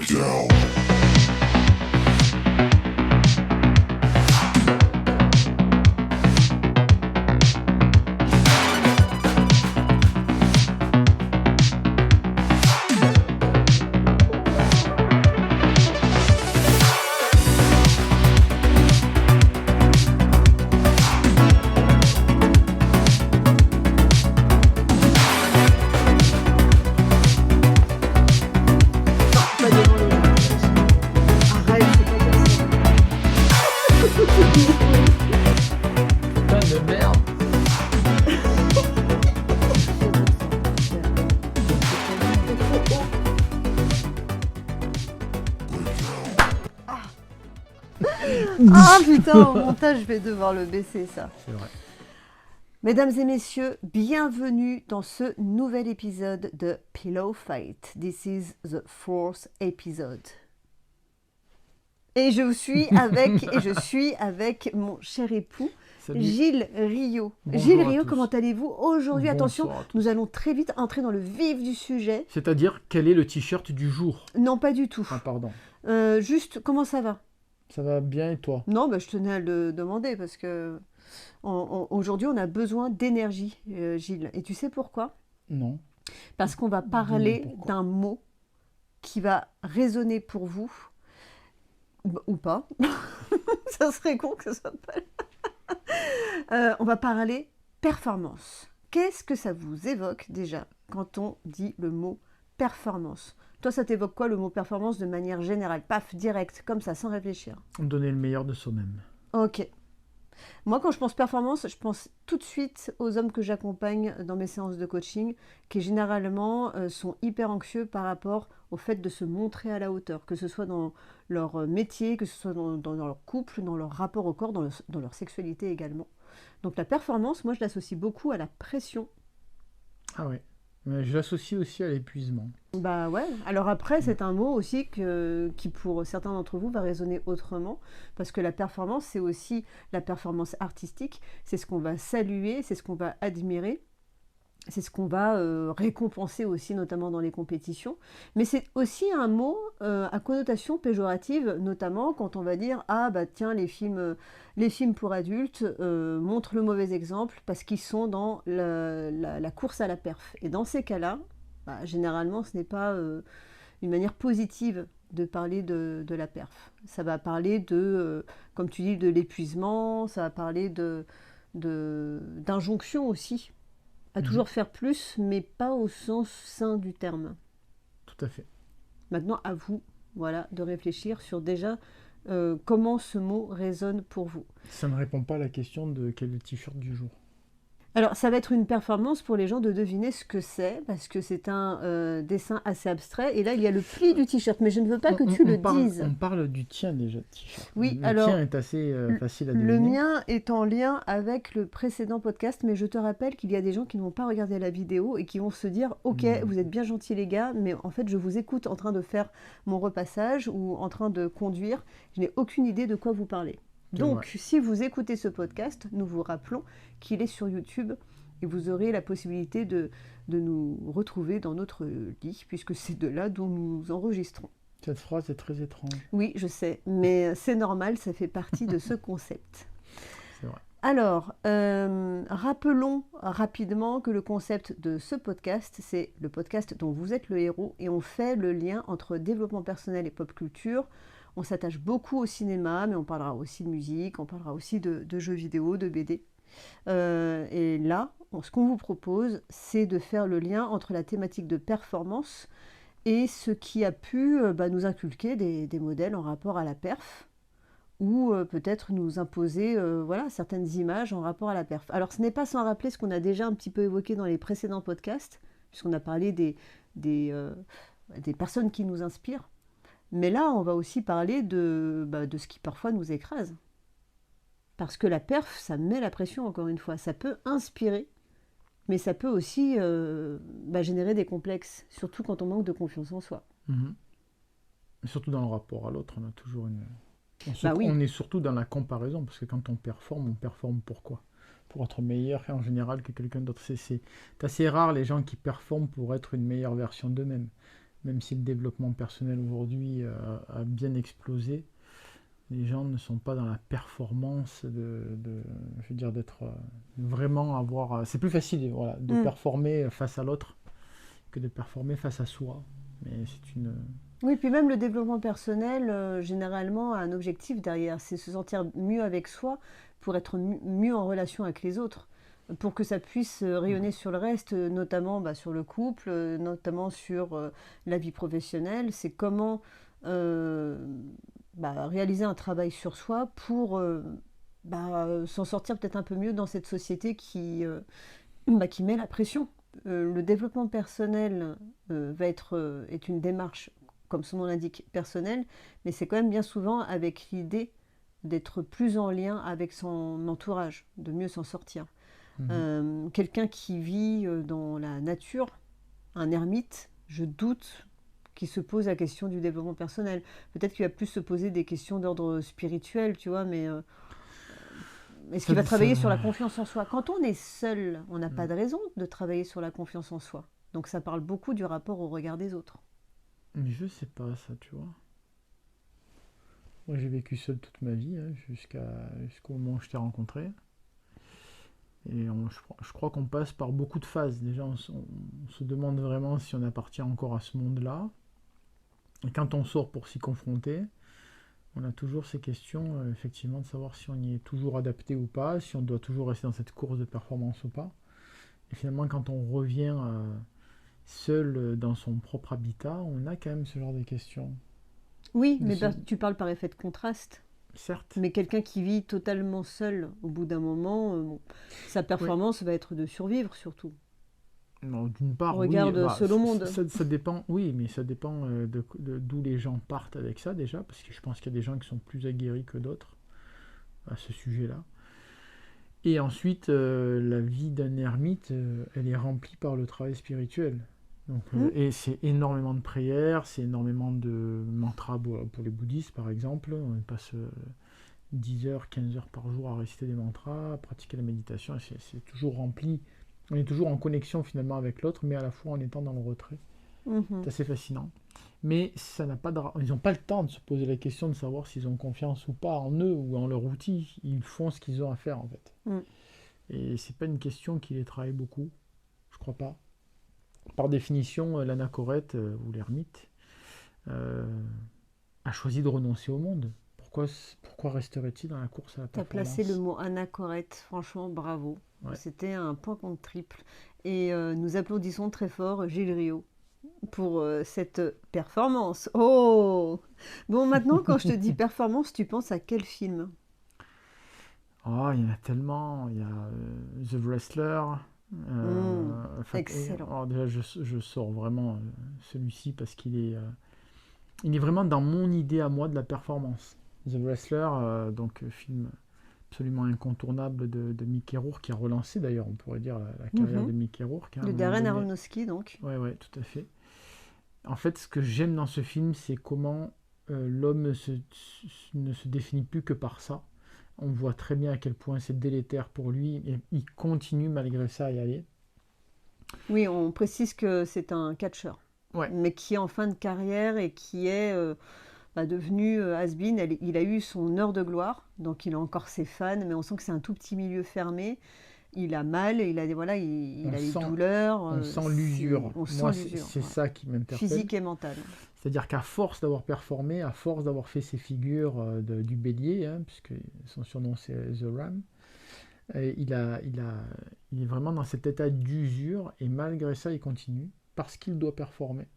Breakdown. Pas devant les gens. Arrête, faut pas dire ça. Putain de merde. Ah putain, au montage, je vais devoir le baisser ça. C'est vrai. Mesdames et messieurs, bienvenue dans ce nouvel épisode de Pillow Fight. This is the fourth episode. Et je suis avec mon cher époux, Salut. Gilles Rio. Bonjour Gilles à Rio, tous. comment allez-vous aujourd'hui? Attention, Bonsoir à tous. nous allons très vite entrer dans le vif du sujet. C'est-à-dire, quel est le t-shirt du jour? Non, pas du tout. Ah, pardon. Juste, comment ça va? Ça va bien et toi? Non, bah, je tenais à le demander parce que aujourd'hui, on a besoin d'énergie, Gilles. Et tu sais pourquoi? Non. Parce qu'on va parler pourquoi. d'un mot qui va résonner pour vous, ou pas. Ça serait con que ce soit pas. On va parler performance. Qu'est-ce que ça vous évoque déjà quand on dit le mot performance? Toi, ça t'évoque quoi le mot performance de manière générale? Paf, direct, comme ça, sans réfléchir. Donner le meilleur de soi-même. Ok. Moi, quand je pense performance, je pense tout de suite aux hommes que j'accompagne dans mes séances de coaching, qui généralement sont hyper anxieux par rapport au fait de se montrer à la hauteur, que ce soit dans leur métier, que ce soit dans leur couple, dans leur rapport au corps, dans leur sexualité également. Donc la performance, moi, je l'associe beaucoup à la pression. Ah ouais. Mais je l'associe aussi à l'épuisement. Bah ouais, alors après c'est un mot aussi qui pour certains d'entre vous va résonner autrement, parce que la performance c'est aussi la performance artistique, c'est ce qu'on va saluer, c'est ce qu'on va admirer, c'est ce qu'on va récompenser aussi notamment dans les compétitions, mais c'est aussi un mot à connotation péjorative, notamment quand on va dire ah bah tiens les films pour adultes montrent le mauvais exemple parce qu'ils sont dans la course à la perf, et dans ces cas-là, bah, généralement, ce n'est pas une manière positive de parler de la perf. Ça va parler de, comme tu dis, de l'épuisement, ça va parler d'injonction aussi, à toujours faire plus, mais pas au sens sain du terme. Tout à fait. Maintenant, à vous, voilà, de réfléchir sur déjà comment ce mot résonne pour vous. Ça ne répond pas à la question de quel est le t-shirt du jour. Alors, ça va être une performance pour les gens de deviner ce que c'est, parce que c'est un dessin assez abstrait. Et là, il y a le pli du t-shirt, mais je ne veux pas que tu le dises. On parle du tien déjà, de t-shirt. Oui, le alors, tien est assez facile à deviner. Le mien est en lien avec le précédent podcast, mais je te rappelle qu'il y a des gens qui n'ont pas regardé la vidéo et qui vont se dire « Ok, vous êtes bien gentils les gars, mais en fait, je vous écoute en train de faire mon repassage ou en train de conduire. Je n'ai aucune idée de quoi vous parlez. » Donc, si vous écoutez ce podcast, nous vous rappelons qu'il est sur YouTube et vous aurez la possibilité de nous retrouver dans notre lit, puisque c'est de là dont nous enregistrons. Cette phrase est très étrange. Oui, je sais, mais c'est normal, ça fait partie de ce concept. C'est vrai. Alors, rappelons rapidement que le concept de ce podcast, c'est le podcast dont vous êtes le héros, et on fait le lien entre développement personnel et pop culture. On s'attache beaucoup au cinéma, mais on parlera aussi de musique, on parlera aussi de jeux vidéo, de BD. Et là, ce qu'on vous propose, c'est de faire le lien entre la thématique de performance et ce qui a pu nous inculquer des modèles en rapport à la perf, ou peut-être nous imposer certaines images en rapport à la perf. Alors ce n'est pas sans rappeler ce qu'on a déjà un petit peu évoqué dans les précédents podcasts, puisqu'on a parlé des personnes qui nous inspirent, mais là on va aussi parler de ce qui parfois nous écrase. Parce que la perf, ça met la pression, encore une fois. Ça peut inspirer, mais ça peut aussi générer des complexes, surtout quand on manque de confiance en soi. Surtout dans le rapport à l'autre, on a toujours une... Oui. On est surtout dans la comparaison, parce que quand on performe pourquoi? Pour être meilleur en général que quelqu'un d'autre. C'est assez rare les gens qui performent pour être une meilleure version d'eux-mêmes. même si le développement personnel aujourd'hui a bien explosé, les gens ne sont pas dans la performance je veux dire, d'être vraiment avoir. C'est plus facile, voilà, de performer face à l'autre que de performer face à soi. Mais c'est une. Oui, puis même le développement personnel, généralement, a un objectif derrière, c'est se sentir mieux avec soi pour être mieux en relation avec les autres, pour que ça puisse rayonner sur le reste, notamment sur le couple, notamment sur la vie professionnelle. C'est comment réaliser un travail sur soi pour s'en sortir peut-être un peu mieux dans cette société qui met la pression. Le développement personnel est une démarche, comme son nom l'indique, personnelle, mais c'est quand même bien souvent avec l'idée d'être plus en lien avec son entourage, de mieux s'en sortir. Quelqu'un qui vit dans la nature, un ermite, je doute qu'il se pose la question du développement personnel. Peut-être qu'il va plus se poser des questions d'ordre spirituel, tu vois, mais est-ce qu'il va travailler sur la confiance en soi? Quand on est seul, on n'a pas de raison de travailler sur la confiance en soi. Donc ça parle beaucoup du rapport au regard des autres. Mais je sais pas ça, tu vois. Moi j'ai vécu seul toute ma vie, jusqu'au moment où je t'ai rencontré. Et je crois qu'on passe par beaucoup de phases. Déjà on se demande vraiment si on appartient encore à ce monde-là. Et quand on sort pour s'y confronter, on a toujours ces questions, effectivement, de savoir si on y est toujours adapté ou pas, si on doit toujours rester dans cette course de performance ou pas. Et finalement, quand on revient seul dans son propre habitat, on a quand même ce genre de questions. Oui, mais tu parles par effet de contraste. Certes. Mais quelqu'un qui vit totalement seul, au bout d'un moment, sa performance va être de survivre surtout. Non, d'une part, regarde seul au monde. Ça dépend, oui, mais ça dépend d'où les gens partent avec ça déjà, parce que je pense qu'il y a des gens qui sont plus aguerris que d'autres à ce sujet-là. Et ensuite, la vie d'un ermite, elle est remplie par le travail spirituel. Donc, et c'est énormément de prières, c'est énormément de mantras pour les bouddhistes, par exemple. On passe 10 heures, 15 heures par jour à réciter des mantras, à pratiquer la méditation, et c'est toujours rempli. On est toujours en connexion finalement avec l'autre, mais à la fois en étant dans le retrait. C'est assez fascinant. Mais ça n'a pas ils n'ont pas le temps de se poser la question de savoir s'ils ont confiance ou pas en eux ou en leur outil. Ils font ce qu'ils ont à faire en fait. Et c'est pas une question qui les travaille beaucoup. Je crois pas. Par définition, l'anachorète ou l'ermite a choisi de renoncer au monde. Pourquoi resterait-il dans la course à la performance? Tu as placé le mot anachorète, franchement, bravo. Ouais. C'était un point contre triple. Et nous applaudissons très fort Gilles Riot pour cette performance. Oh! Bon, maintenant, quand je te dis performance, tu penses à quel film? Oh, il y en a tellement. Il y a The Wrestler. Excellent. Alors déjà, je sors vraiment celui-ci parce qu'il est vraiment dans mon idée à moi de la performance. The Wrestler, donc film absolument incontournable de Mickey Rourke, qui a relancé d'ailleurs, on pourrait dire, la carrière de Mickey Rourke. De Darren Aronofsky, donc. Oui, tout à fait. En fait, ce que j'aime dans ce film, c'est comment l'homme ne se définit plus que par ça. On voit très bien à quel point c'est délétère pour lui, et il continue malgré ça à y aller. Oui, on précise que c'est un catcheur, mais qui est en fin de carrière et qui est devenu has-been. Il a eu son heure de gloire, donc il a encore ses fans, mais on sent que c'est un tout petit milieu fermé. Il a mal, il a des douleurs. On sent l'usure. Moi, c'est ça qui m'interpelle. Physique et mentale. C'est-à-dire qu'à force d'avoir performé, à force d'avoir fait ses figures du bélier, puisque son surnom c'est The Ram, il est vraiment dans cet état d'usure, et malgré ça, il continue, parce qu'il doit performer.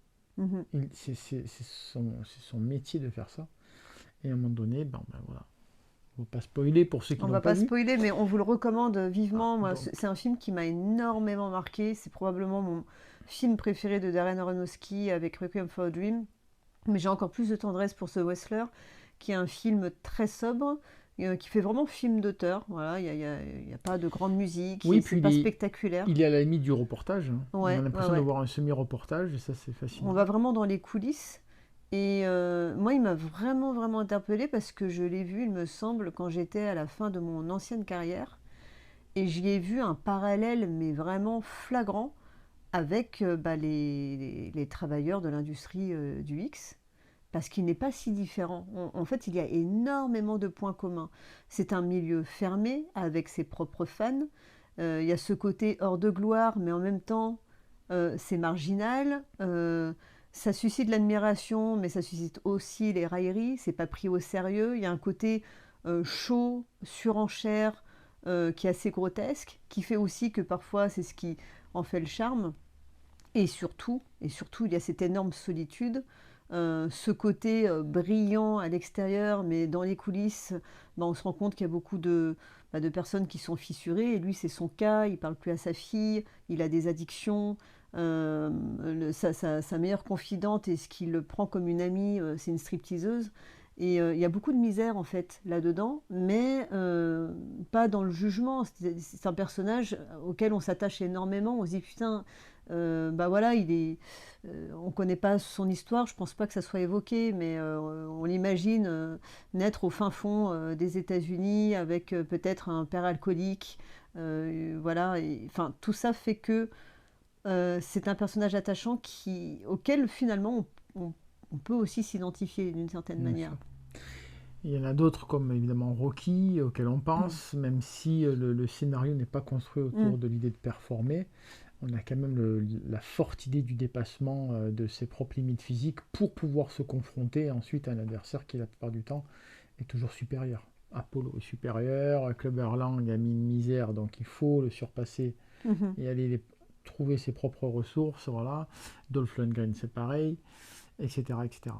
C'est son métier de faire ça. Et à un moment donné, voilà. On ne va pas spoiler pour ceux qui l'ont pas vu. On va pas spoiler, mais on vous le recommande vivement. C'est un film qui m'a énormément marqué. C'est probablement mon film préféré de Darren Aronofsky avec Requiem for a Dream. Mais j'ai encore plus de tendresse pour The Wrestler, qui est un film très sobre, qui fait vraiment film d'auteur. Voilà, il n'y a pas de grande musique, c'est pas spectaculaire. Il est à la limite du reportage. On a l'impression de voir un semi-reportage, et ça c'est fascinant. On va vraiment dans les coulisses. Et moi, il m'a vraiment, vraiment interpellée parce que je l'ai vu, il me semble, quand j'étais à la fin de mon ancienne carrière. Et j'y ai vu un parallèle, mais vraiment flagrant, avec les travailleurs de l'industrie du X, parce qu'il n'est pas si différent. En fait, il y a énormément de points communs. C'est un milieu fermé, avec ses propres fans. Il y a ce côté hors de gloire, mais en même temps, c'est marginal. Ça suscite l'admiration, mais ça suscite aussi les railleries. C'est pas pris au sérieux. Il y a un côté chaud, surenchère, qui est assez grotesque, qui fait aussi que parfois c'est ce qui en fait le charme. Et surtout, il y a cette énorme solitude, ce côté brillant à l'extérieur, mais dans les coulisses, on se rend compte qu'il y a beaucoup de personnes qui sont fissurées. Et lui, c'est son cas, il ne parle plus à sa fille, il a des addictions. Sa meilleure confidente, et ce qu'il le prend comme une amie, c'est une stripteaseuse. Et il y a beaucoup de misère en fait là-dedans, mais pas dans le jugement. C'est un personnage auquel on s'attache énormément. On se dit putain, bah voilà, on connaît pas son histoire. Je pense pas que ça soit évoqué, mais on l'imagine naître au fin fond des États-Unis avec peut-être un père alcoolique. Voilà, enfin tout ça fait que c'est un personnage attachant auquel finalement on peut aussi s'identifier d'une certaine Bien manière. sûr. Il y en a d'autres comme évidemment Rocky auquel on Mm. pense, même si le scénario n'est pas construit autour Mm. de l'idée de performer, on a quand même la forte idée du dépassement de ses propres limites physiques pour pouvoir se confronter ensuite à un adversaire qui la plupart du temps est toujours supérieur. Apollo est supérieur, Clubber Lang a mis une misère, donc il faut le surpasser Mhm. et aller trouver ses propres ressources, voilà. Dolph Lundgren c'est pareil, etc. etc.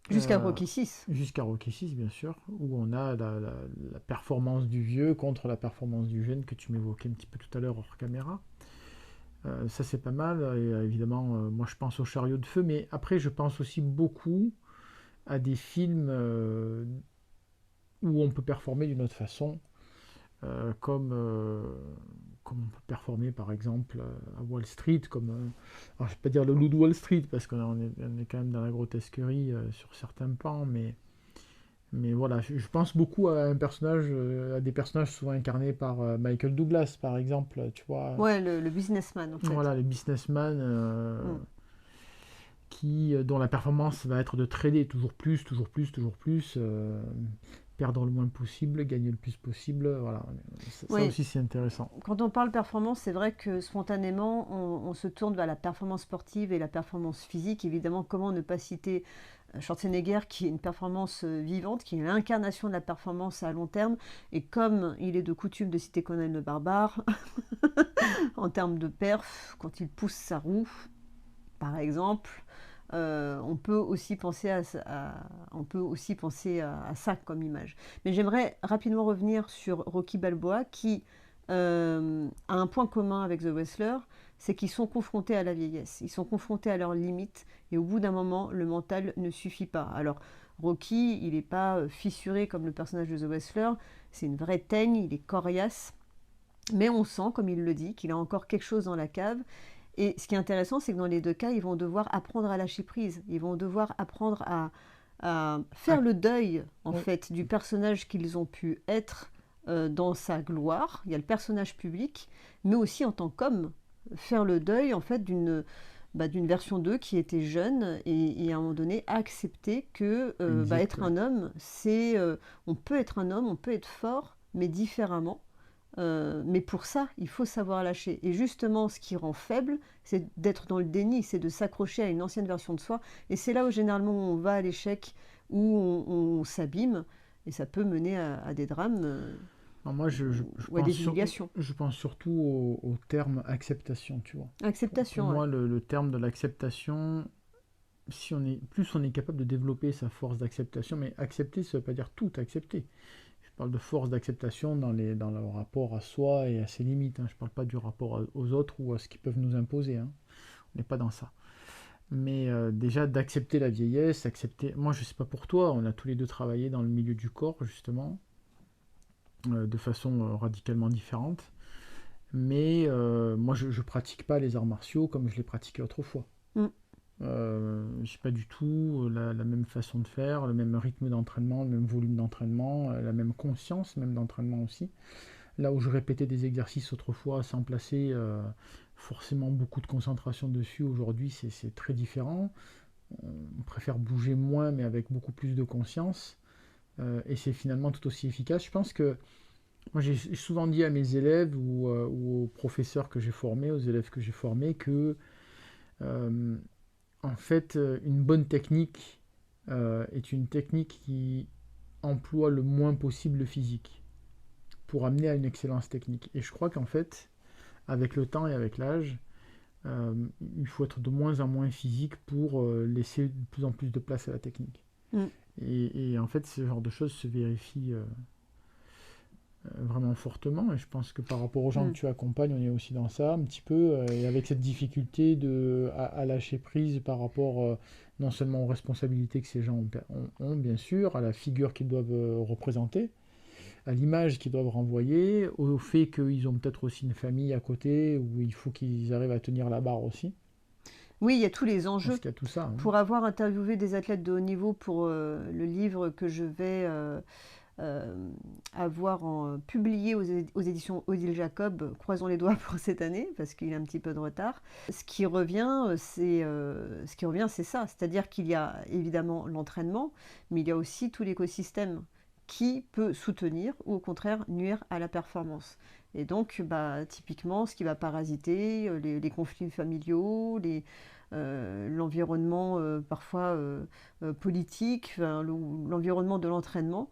Jusqu'à Rocky 6. Jusqu'à Rocky 6, bien sûr, où on a la performance du vieux contre la performance du jeune que tu m'évoquais un petit peu tout à l'heure hors caméra. Ça, c'est pas mal. Et évidemment, moi, je pense au Chariot de feu, mais après, je pense aussi beaucoup à des films où on peut performer d'une autre façon, comme on peut performer, par exemple, à Wall Street, alors, je ne vais pas dire le loup de Wall Street, parce qu'on est quand même dans la grotesquerie sur certains pans, mais voilà, je pense beaucoup à des personnages souvent incarnés par Michael Douglas, par exemple, tu vois. Ouais, le businessman en fait. Voilà, les businessmen Mm. dont la performance va être de trader toujours plus, toujours plus, toujours plus, perdre le moins possible, gagner le plus possible. Voilà, ça Oui, aussi c'est intéressant. quand on parle performance, c'est vrai que spontanément, on se tourne vers la performance sportive et la performance physique. Évidemment, comment ne pas citer Schwarzenegger, qui est une performance vivante, qui est l'incarnation de la performance à long terme. Et comme il est de coutume de citer Conan le Barbare, en termes de perf, quand il pousse sa roue, par exemple, on peut aussi penser à ça comme image. Mais j'aimerais rapidement revenir sur Rocky Balboa, qui a un point commun avec The Wrestler, c'est qu'ils sont confrontés à la vieillesse, ils sont confrontés à leurs limites, et au bout d'un moment, le mental ne suffit pas. Alors, Rocky, il n'est pas fissuré comme le personnage de The Wrestler, c'est une vraie teigne, il est coriace, mais on sent, comme il le dit, qu'il a encore quelque chose dans la cave. Et ce qui est intéressant, c'est que dans les deux cas, ils vont devoir apprendre à lâcher prise. Ils vont devoir apprendre à faire Ah, le deuil, en oui, fait, du personnage qu'ils ont pu être dans sa gloire. Il y a le personnage public, mais aussi en tant qu'homme, faire le deuil, en fait, d'une version d'eux qui était jeune et à un moment donné accepter que exact, être oui. un homme, on peut être un homme, on peut être fort, mais différemment. Mais pour ça, il faut savoir lâcher. Et justement, ce qui rend faible, c'est d'être dans le déni, c'est de s'accrocher à une ancienne version de soi. Et c'est là où généralement on va à l'échec, où on s'abîme, et ça peut mener à des drames Alors moi, ou à des humiliations. je pense surtout au terme acceptation, tu vois. Pour Acceptation, ouais. moi, le terme de l'acceptation, si plus on est capable de développer sa force d'acceptation, mais accepter, ça ne veut pas dire tout accepter. Je parle de force d'acceptation dans le rapport à soi et à ses limites, hein. Je ne parle pas du rapport aux autres ou à ce qu'ils peuvent nous imposer, hein. On n'est pas dans ça. Mais déjà d'accepter la vieillesse, accepter. Moi, je ne sais pas pour toi, on a tous les deux travaillé dans le milieu du corps, justement, de façon radicalement différente. Mais moi, je ne pratique pas les arts martiaux comme je les pratiquais autrefois. Mm. J'ai pas du tout la même façon de faire, le même rythme d'entraînement, le même volume d'entraînement, la même conscience même d'entraînement aussi. Là où je répétais des exercices autrefois sans placer forcément beaucoup de concentration dessus. Aujourd'hui, c'est très différent. On préfère bouger moins, mais avec beaucoup plus de conscience. Et c'est finalement tout aussi efficace. Je pense que moi, j'ai souvent dit à mes élèves ou aux professeurs que j'ai formés, aux élèves que j'ai formés, que euh, en fait, une bonne technique est une technique qui emploie le moins possible le physique pour amener à une excellence technique. Et je crois qu'en fait, avec le temps et avec l'âge, euh, il faut être de moins en moins physique pour laisser de plus en plus de place à la technique. Mm. Et en fait, ce genre de choses se vérifie vraiment fortement. Et je pense que par rapport aux gens que tu accompagnes, on est aussi dans ça un petit peu. Et avec cette difficulté à lâcher prise par rapport non seulement aux responsabilités que ces gens ont, bien sûr, à la figure qu'ils doivent représenter, à l'image qu'ils doivent renvoyer, au fait qu'ils ont peut-être aussi une famille à côté où il faut qu'ils arrivent à tenir la barre aussi. Oui, il y a tous les Je enjeux. pense qu'il y a tout ça. Pour avoir interviewé des athlètes de haut niveau pour le livre que je vais avoir publié aux éditions Odile Jacob, croisons les doigts pour cette année, parce qu'il a un petit peu de retard. Ce qui revient, c'est ça. C'est-à-dire qu'il y a évidemment l'entraînement, mais il y a aussi tout l'écosystème qui peut soutenir ou au contraire nuire à la performance. Et donc, typiquement, ce qui va parasiter, les conflits familiaux, l'environnement parfois politique, l'environnement de l'entraînement,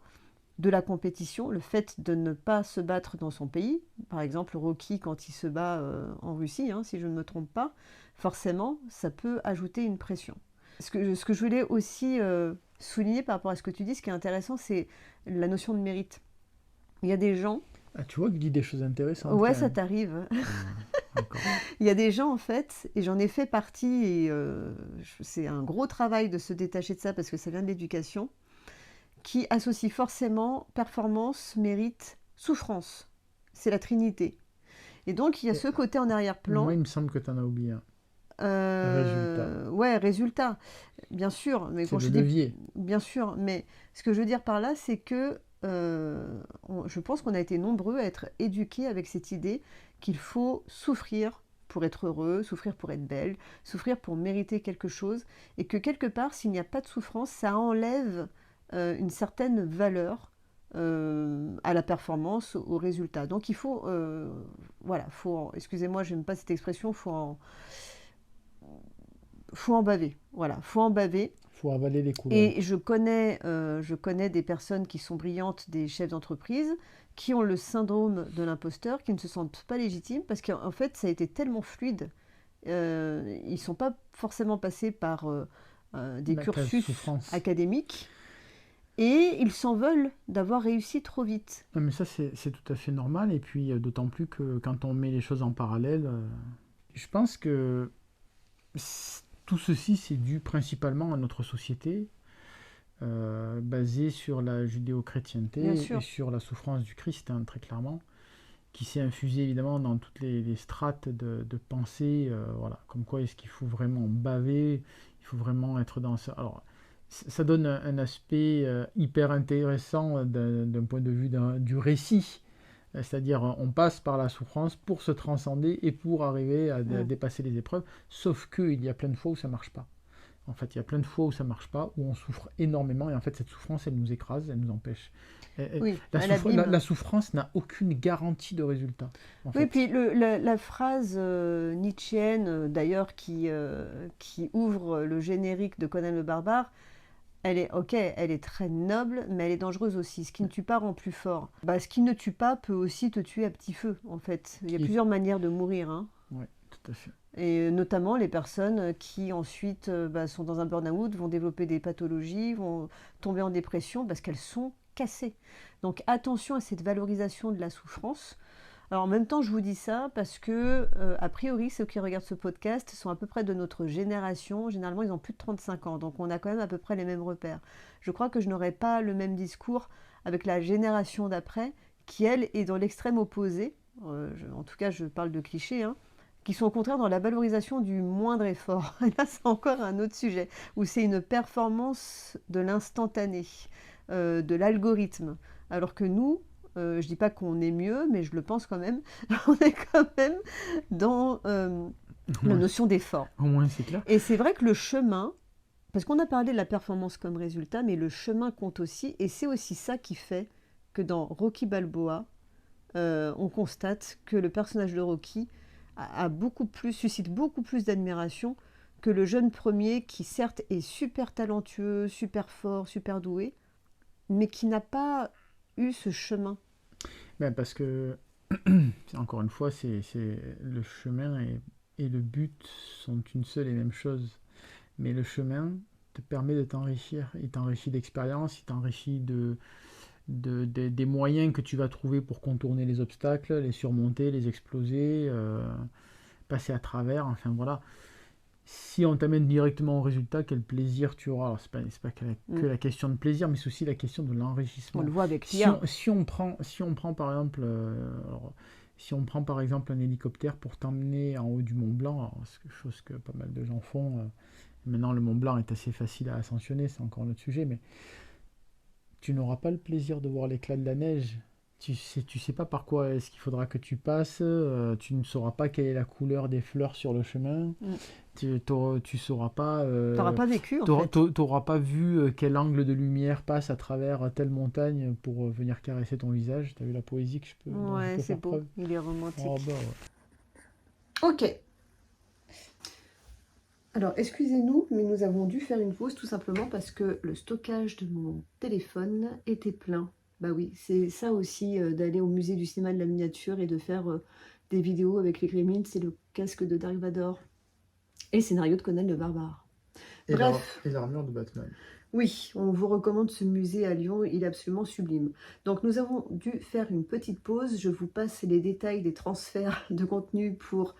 de la compétition, le fait de ne pas se battre dans son pays. Par exemple, Rocky, quand il se bat en Russie, si je ne me trompe pas, forcément, ça peut ajouter une pression. Ce que je voulais aussi souligner par rapport à ce que tu dis, ce qui est intéressant, c'est la notion de mérite. Il y a des gens... Ah, tu vois que tu dis des choses intéressantes. Ouais, ça t'arrive. Il y a des gens, en fait, et j'en ai fait partie, et c'est un gros travail de se détacher de ça parce que ça vient de l'éducation, qui associent forcément performance, mérite, souffrance. C'est la trinité. Et donc, il y a ce côté en arrière-plan. Moi, il me semble que tu en as oublié un. Résultat. Ouais, résultat. Bien sûr. Mais c'est le levier. Bien sûr. Mais ce que je veux dire par là, c'est que je pense qu'on a été nombreux à être éduqués avec cette idée qu'il faut souffrir pour être heureux, souffrir pour être belle, souffrir pour mériter quelque chose. Et que quelque part, s'il n'y a pas de souffrance, ça enlève une certaine valeur à la performance, au résultat. Donc il faut, excusez-moi, je n'aime pas cette expression, faut en baver. Voilà, faut en baver. Faut avaler les couleurs. Et je connais des personnes qui sont brillantes, des chefs d'entreprise, qui ont le syndrome de l'imposteur, qui ne se sentent pas légitimes, parce qu'en fait, ça a été tellement fluide. Ils ne sont pas forcément passés par des cursus académiques. Et ils s'en veulent d'avoir réussi trop vite. Non, mais ça, c'est tout à fait normal. Et puis, d'autant plus que quand on met les choses en parallèle, je pense que tout ceci, c'est dû principalement à notre société, basée sur la judéo-chrétienté et sur la souffrance du Christ, très clairement, qui s'est infusée évidemment dans toutes les strates de pensée. Voilà, comme quoi est-ce qu'il faut vraiment baver, il faut vraiment être dans ça. Alors, ça donne un aspect hyper intéressant d'un point de vue du récit. C'est-à-dire, on passe par la souffrance pour se transcender et pour arriver à dépasser les épreuves. Sauf qu'il y a plein de fois où ça ne marche pas. En fait, il y a plein de fois où ça ne marche pas, où on souffre énormément. Et en fait, cette souffrance, elle nous écrase, elle nous empêche. La souffrance n'a aucune garantie de résultat. Oui, puis la phrase nietzschéenne, d'ailleurs, qui ouvre le générique de Conan le Barbare, elle est très noble, mais elle est dangereuse aussi. Ce qui ne tue pas rend plus fort. Ce qui ne tue pas peut aussi te tuer à petit feu, en fait. Il y a plusieurs manières de mourir. Oui, tout à fait. Et notamment les personnes qui ensuite sont dans un burn-out, vont développer des pathologies, vont tomber en dépression parce qu'elles sont cassées. Donc attention à cette valorisation de la souffrance. Alors en même temps, je vous dis ça parce que, a priori, ceux qui regardent ce podcast sont à peu près de notre génération. Généralement, ils ont plus de 35 ans, donc on a quand même à peu près les mêmes repères. Je crois que je n'aurai pas le même discours avec la génération d'après, qui, elle, est dans l'extrême opposé. En tout cas, je parle de clichés, qui sont au contraire dans la valorisation du moindre effort. Et là, c'est encore un autre sujet, où c'est une performance de l'instantané, de l'algorithme. Alors que nous, je dis pas qu'on est mieux, mais je le pense quand même. On est quand même dans la Ouais, notion d'effort. au moins c'est clair. Et c'est vrai que le chemin, parce qu'on a parlé de la performance comme résultat, mais le chemin compte aussi, et c'est aussi ça qui fait que dans Rocky Balboa, on constate que le personnage de Rocky suscite beaucoup plus d'admiration que le jeune premier qui certes est super talentueux, super fort, super doué, mais qui n'a pas eu ce chemin. Ben, parce que, encore une fois, le chemin et le but sont une seule et même chose. Mais le chemin te permet de t'enrichir. Il t'enrichit d'expérience, il t'enrichit des moyens que tu vas trouver pour contourner les obstacles, les surmonter, les exploser, passer à travers, enfin voilà. Si on t'amène directement au résultat, quel plaisir tu auras. Alors, c'est pas que la question de plaisir, mais c'est aussi la question de On l'enrichissement. le voit avec Si l'IA. si on prend par exemple, si on prend par exemple un hélicoptère pour t'emmener en haut du Mont Blanc, alors, c'est quelque chose que pas mal de gens font. Maintenant, le Mont Blanc est assez facile à ascensionner, c'est encore un autre sujet, mais tu n'auras pas le plaisir de voir l'éclat de la neige. Tu sais pas par quoi est-ce qu'il faudra que tu passes, tu ne sauras pas quelle est la couleur des fleurs sur le chemin, tu sauras pas, T'auras pas vécu en fait. t'auras pas vu quel angle de lumière passe à travers telle montagne pour venir caresser ton visage. T'as vu la poésie dont je Ouais, peux c'est faire beau, preuve? il est romantique. Oh bah ouais. Ok. Alors, excusez-nous, mais nous avons dû faire une pause tout simplement parce que le stockage de mon téléphone était plein. Bah oui, c'est ça aussi d'aller au musée du cinéma de la miniature et de faire des vidéos avec les Gremlins, c'est le casque de Dark Vador et le scénario de Conan le Barbare. Bref. Et l'armure de Batman. Oui, on vous recommande ce musée à Lyon, il est absolument sublime. Donc nous avons dû faire une petite pause, je vous passe les détails des transferts de contenu pour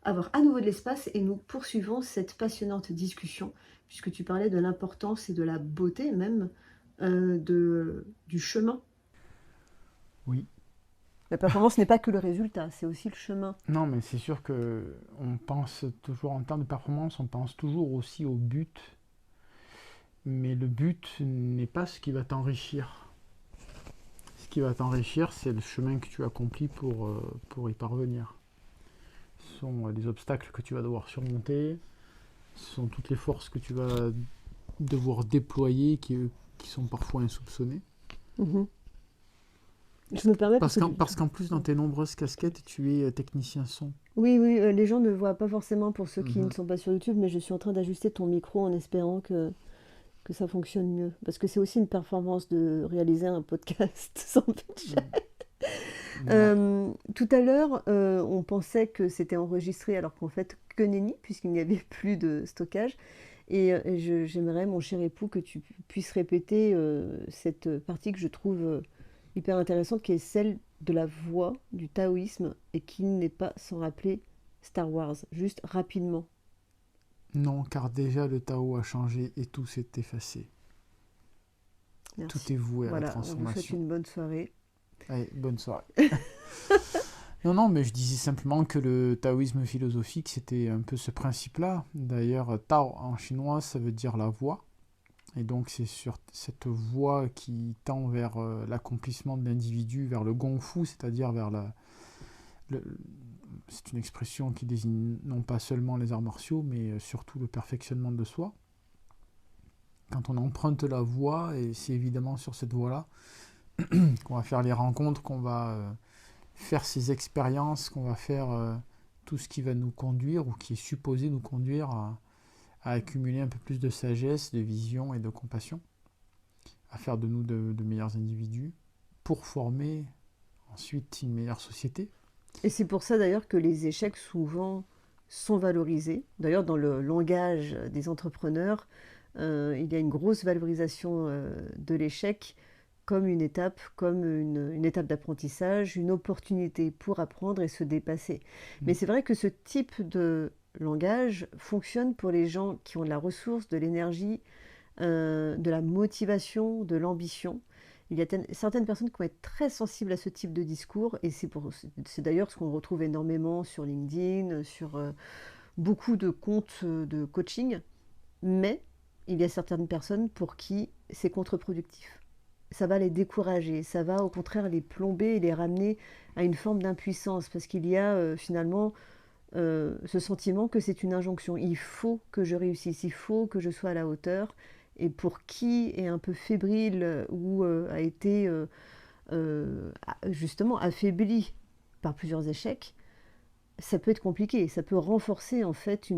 avoir à nouveau de l'espace et nous poursuivons cette passionnante discussion puisque tu parlais de l'importance et de la beauté même du chemin. Oui. La performance n'est pas que le résultat, c'est aussi le chemin. Non, mais c'est sûr que on pense toujours en termes de performance, on pense toujours aussi au but. Mais le but n'est pas ce qui va t'enrichir. Ce qui va t'enrichir, c'est le chemin que tu accomplis pour y parvenir. Ce sont les obstacles que tu vas devoir surmonter, ce sont toutes les forces que tu vas devoir déployer qui sont parfois insoupçonnées. Mmh. Je me permets parce qu'en plus, dans tes nombreuses casquettes, tu es technicien son. Oui, les gens ne voient pas forcément pour ceux qui ne sont pas sur YouTube, mais je suis en train d'ajuster ton micro en espérant que ça fonctionne mieux. Parce que c'est aussi une performance de réaliser un podcast sans budget. Tout à l'heure, on pensait que c'était enregistré alors qu'en fait, que nenni, puisqu'il n'y avait plus de stockage. Et j'aimerais, mon cher époux, que tu puisses répéter cette partie que je trouve hyper intéressante, qui est celle de la voix du taoïsme et qui n'est pas sans rappeler Star Wars, juste rapidement. Non, car déjà le Tao a changé et tout s'est effacé. Merci. Tout est voué à la Voilà, on vous souhaite transformation. une bonne soirée. Allez, bonne soirée. Non, mais je disais simplement que le taoïsme philosophique, c'était un peu ce principe-là. D'ailleurs, Tao en chinois, ça veut dire la voie. Et donc, c'est sur cette voie qui tend vers l'accomplissement de l'individu, vers le gongfu, c'est-à-dire vers c'est une expression qui désigne non pas seulement les arts martiaux, mais surtout le perfectionnement de soi. Quand on emprunte la voie, et c'est évidemment sur cette voie-là qu'on va faire les rencontres, qu'on va faire ces expériences, qu'on va faire tout ce qui va nous conduire ou qui est supposé nous conduire à accumuler un peu plus de sagesse, de vision et de compassion, à faire de nous de meilleurs individus pour former ensuite une meilleure société. Et c'est pour ça d'ailleurs que les échecs souvent sont valorisés. D'ailleurs, dans le langage des entrepreneurs, il y a une grosse valorisation de l'échec comme une étape, une étape d'apprentissage, une opportunité pour apprendre et se dépasser. Mais c'est vrai que ce type de langage fonctionne pour les gens qui ont de la ressource, de l'énergie, de la motivation, de l'ambition. Il y a certaines personnes qui vont être très sensibles à ce type de discours et c'est d'ailleurs ce qu'on retrouve énormément sur LinkedIn, sur beaucoup de comptes de coaching, mais il y a certaines personnes pour qui c'est contre-productif. ça va les décourager, ça va au contraire les plomber et les ramener à une forme d'impuissance, parce qu'il y a finalement ce sentiment que c'est une injonction. Il faut que je réussisse, il faut que je sois à la hauteur. Et pour qui est un peu fébrile ou a été justement affaibli par plusieurs échecs, ça peut être compliqué. Ça peut renforcer en fait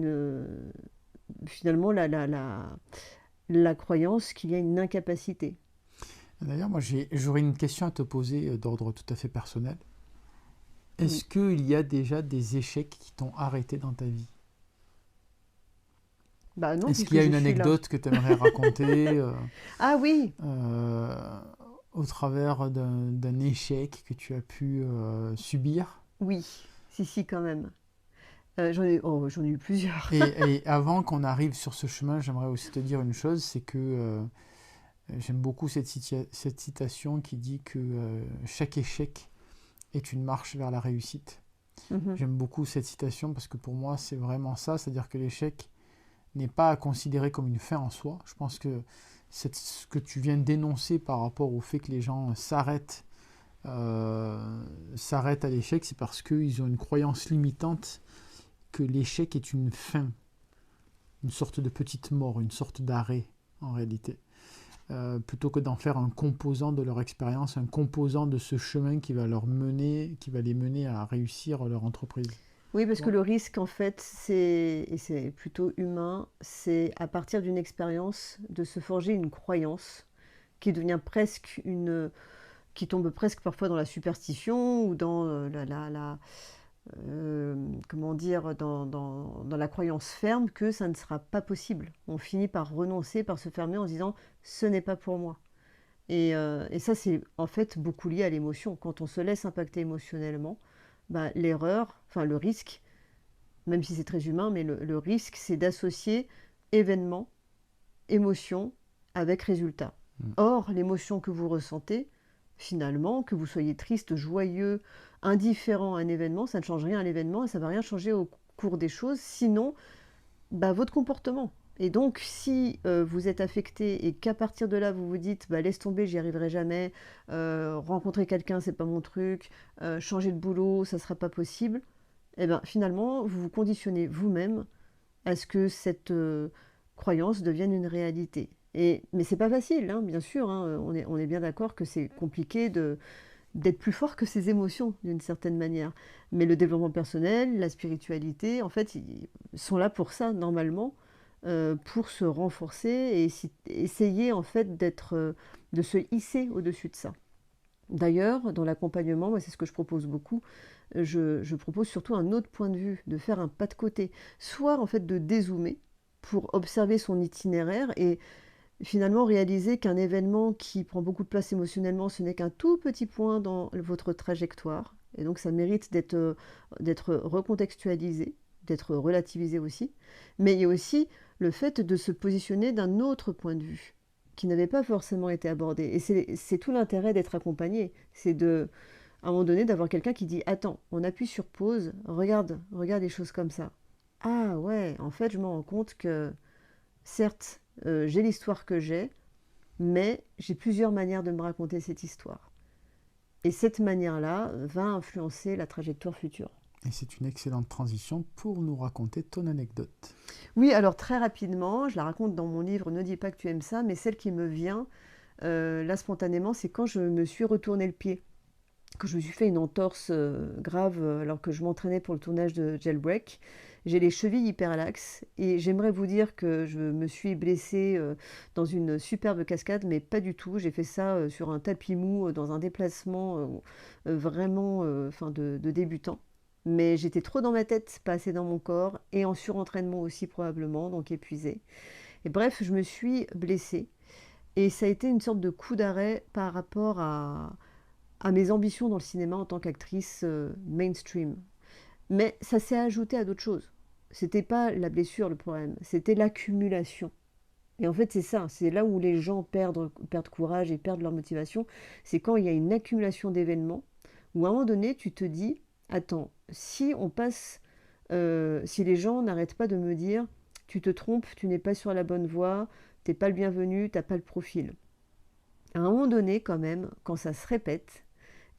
finalement la croyance qu'il y a une incapacité. D'ailleurs, moi, j'aurais une question à te poser d'ordre tout à fait personnel. Est-ce Oui. qu'il y a déjà des échecs qui t'ont arrêté dans ta vie? Bah non, Est-ce qu'il puisque y a je une suis là. anecdote que tu aimerais raconter Ah oui, euh, au travers d'un échec que tu as pu subir? oui, si, quand même. J'en ai eu plusieurs. Et avant qu'on arrive sur ce chemin, j'aimerais aussi te dire une chose, c'est que j'aime beaucoup cette citation qui dit que chaque échec est une marche vers la réussite. Mhm. J'aime beaucoup cette citation parce que pour moi, c'est vraiment ça, c'est-à-dire que l'échec n'est pas à considérer comme une fin en soi. Je pense que ce que tu viens de dénoncer par rapport au fait que les gens s'arrêtent à l'échec, c'est parce qu'ils ont une croyance limitante que l'échec est une fin, une sorte de petite mort, une sorte d'arrêt en réalité. Plutôt que d'en faire un composant de leur expérience, un composant de ce chemin qui va les mener à réussir leur entreprise. Oui, parce que Bon. le risque, en fait, et c'est plutôt humain, c'est à partir d'une expérience de se forger une croyance qui devient presque qui tombe presque parfois dans la superstition ou dans comment dire, dans la croyance ferme que ça ne sera pas possible. On finit par renoncer, par se fermer en se disant ce n'est pas pour moi. Et ça, c'est en fait beaucoup lié à l'émotion. Quand on se laisse impacter émotionnellement, bah, l'erreur, enfin le risque, même si c'est très humain, mais le risque, c'est d'associer événement, émotion avec résultat. Mm. Or, l'émotion que vous ressentez, finalement, que vous soyez triste, joyeux, indifférent à un événement, ça ne change rien à l'événement et ça ne va rien changer au cours des choses, sinon bah, votre comportement. Et donc, si vous êtes affecté et qu'à partir de là, vous vous dites bah, laisse tomber, j'y arriverai jamais, rencontrer quelqu'un, c'est pas mon truc, changer de boulot, ça sera pas possible, et ben finalement, vous vous conditionnez vous-même à ce que cette croyance devienne une réalité. Mais c'est pas facile, hein, bien sûr, hein, on est bien d'accord que c'est compliqué d'être plus fort que ses émotions, d'une certaine manière. Mais le développement personnel, la spiritualité, en fait, ils sont là pour ça, normalement, pour se renforcer et essayer, en fait, de se hisser au-dessus de ça. D'ailleurs, dans l'accompagnement, moi, c'est ce que je propose beaucoup. Je propose surtout un autre point de vue, de faire un pas de côté. Soit, en fait, de dézoomer pour observer son itinéraire et finalement réaliser qu'un événement qui prend beaucoup de place émotionnellement, ce n'est qu'un tout petit point dans votre trajectoire. Et donc, ça mérite d'être recontextualisé, d'être relativisé aussi. Mais il y a aussi le fait de se positionner d'un autre point de vue qui n'avait pas forcément été abordé. Et c'est tout l'intérêt d'être accompagné. C'est à un moment donné, d'avoir quelqu'un qui dit attends, on appuie sur pause, regarde les choses comme ça. Ah ouais, en fait, je me rends compte que certes, j'ai l'histoire que j'ai, mais j'ai plusieurs manières de me raconter cette histoire. Et cette manière-là va influencer la trajectoire future. Et c'est une excellente transition pour nous raconter ton anecdote. Oui, alors très rapidement, je la raconte dans mon livre Ne dis pas que tu aimes ça, mais celle qui me vient là spontanément, c'est quand je me suis retourné le pied. Quand je me suis fait une entorse grave alors que je m'entraînais pour le tournage de Jailbreak. J'ai les chevilles hyperlaxes et j'aimerais vous dire que je me suis blessée dans une superbe cascade, mais pas du tout. J'ai fait ça sur un tapis mou, dans un déplacement vraiment de débutant. Mais j'étais trop dans ma tête, pas assez dans mon corps, et en surentraînement aussi probablement, donc épuisée. Et bref, je me suis blessée. Et ça a été une sorte de coup d'arrêt par rapport à mes ambitions dans le cinéma en tant qu'actrice mainstream. Mais ça s'est ajouté à d'autres choses. C'était pas la blessure le problème, c'était l'accumulation. Et en fait, c'est ça, c'est là où les gens perdent courage et perdent leur motivation. C'est quand il y a une accumulation d'événements où à un moment donné, tu te dis attends, si les gens n'arrêtent pas de me dire tu te trompes, tu n'es pas sur la bonne voie, t'es pas le bienvenu, t'as pas le profil. À un moment donné, quand même, quand ça se répète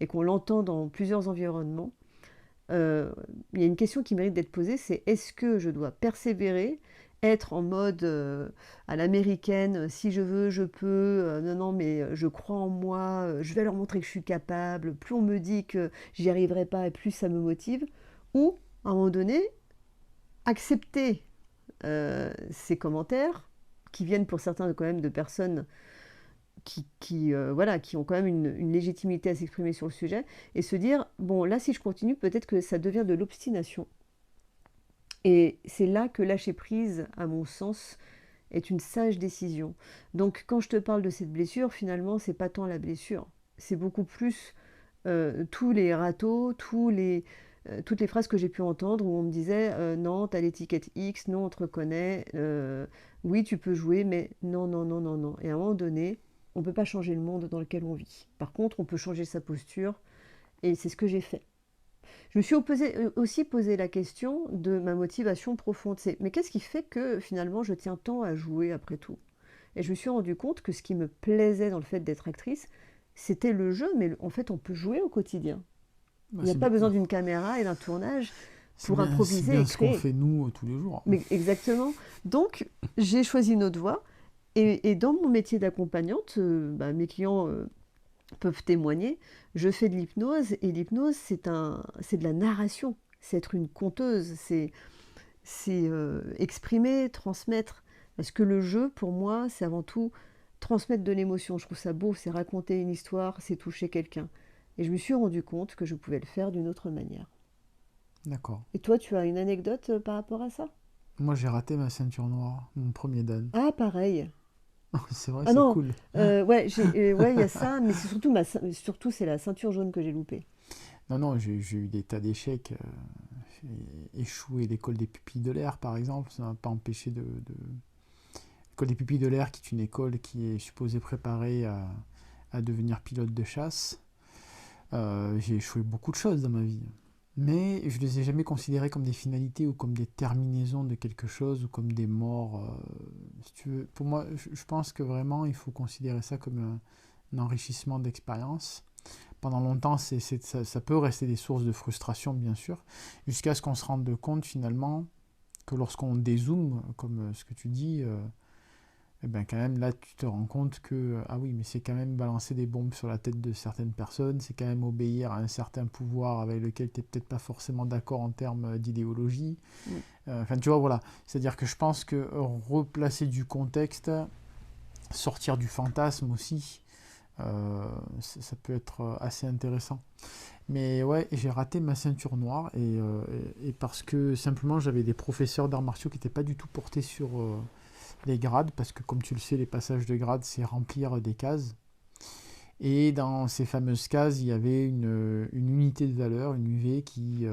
et qu'on l'entend dans plusieurs environnements, il y a une question qui mérite d'être posée, c'est est-ce que je dois persévérer, être en mode à l'américaine, si je veux, je peux, non, non, mais je crois en moi, je vais leur montrer que je suis capable, plus on me dit que j'y arriverai pas, et plus ça me motive, ou à un moment donné, accepter ces commentaires, qui viennent pour certains quand même de personnes voilà, qui ont quand même une légitimité à s'exprimer sur le sujet, et se dire, bon, là, si je continue, peut-être que ça devient de l'obstination. Et c'est là que lâcher prise, à mon sens, est une sage décision. Donc, quand je te parle de cette blessure, finalement, c'est pas tant la blessure, c'est beaucoup plus tous les râteaux, toutes les phrases que j'ai pu entendre où on me disait non, t'as l'étiquette X, non, on te reconnaît, oui, tu peux jouer, mais non, non, non, non, non. Et à un moment donné, on ne peut pas changer le monde dans lequel on vit. Par contre, on peut changer sa posture, et c'est ce que j'ai fait. Je me suis aussi posé la question de ma motivation profonde. C'est, mais qu'est-ce qui fait que finalement je tiens tant à jouer après tout? Et je me suis rendu compte que ce qui me plaisait dans le fait d'être actrice, c'était le jeu, mais en fait on peut jouer au quotidien. Bah, Il n'y a c'est pas bien, besoin d'une caméra et d'un tournage pour c'est improviser bien et ce qu'on créer. fait nous tous les jours. Mais exactement. Donc j'ai choisi une autre voie. Et dans mon métier d'accompagnante, mes clients peuvent témoigner, je fais de l'hypnose, et l'hypnose, c'est de la narration, c'est être une conteuse, c'est exprimer, transmettre. Parce que le jeu, pour moi, c'est avant tout transmettre de l'émotion. Je trouve ça beau, c'est raconter une histoire, c'est toucher quelqu'un. Et je me suis rendu compte que je pouvais le faire d'une autre manière. D'accord. Et toi, tu as une anecdote par rapport à ça? Moi, j'ai raté ma ceinture noire, mon premier dan. Ah, pareil. C'est vrai, Ah c'est non, cool. ouais, ouais, il y a ça, mais c'est surtout c'est la ceinture jaune que j'ai loupée. Non, non, j'ai eu des tas d'échecs. J'ai échoué l'école des pupilles de l'air, par exemple. Ça m'a pas empêché L'école des pupilles de l'air, qui est une école qui est supposée préparer à devenir pilote de chasse. J'ai échoué beaucoup de choses dans ma vie. Mais je ne les ai jamais considérées comme des finalités ou comme des terminaisons de quelque chose ou comme des morts. Si tu veux. Pour moi, je pense que vraiment, il faut considérer ça comme un enrichissement d'expérience. Pendant longtemps, ça peut rester des sources de frustration, bien sûr, jusqu'à ce qu'on se rende compte finalement que lorsqu'on dézoome, comme ce que tu dis, et ben quand même là tu te rends compte que ah oui, mais c'est quand même balancer des bombes sur la tête de certaines personnes, c'est quand même obéir à un certain pouvoir avec lequel tu n'es peut-être pas forcément d'accord en termes d'idéologie. Enfin tu vois, voilà, c'est-à-dire que je pense que replacer du contexte, sortir du fantasme aussi, ça peut être assez intéressant. Mais ouais, j'ai raté ma ceinture noire et parce que simplement j'avais des professeurs d'arts martiaux qui n'étaient pas du tout portés sur les grades, parce que comme tu le sais, les passages de grades, c'est remplir des cases. Et dans ces fameuses cases, il y avait une unité de valeur, une UV, qui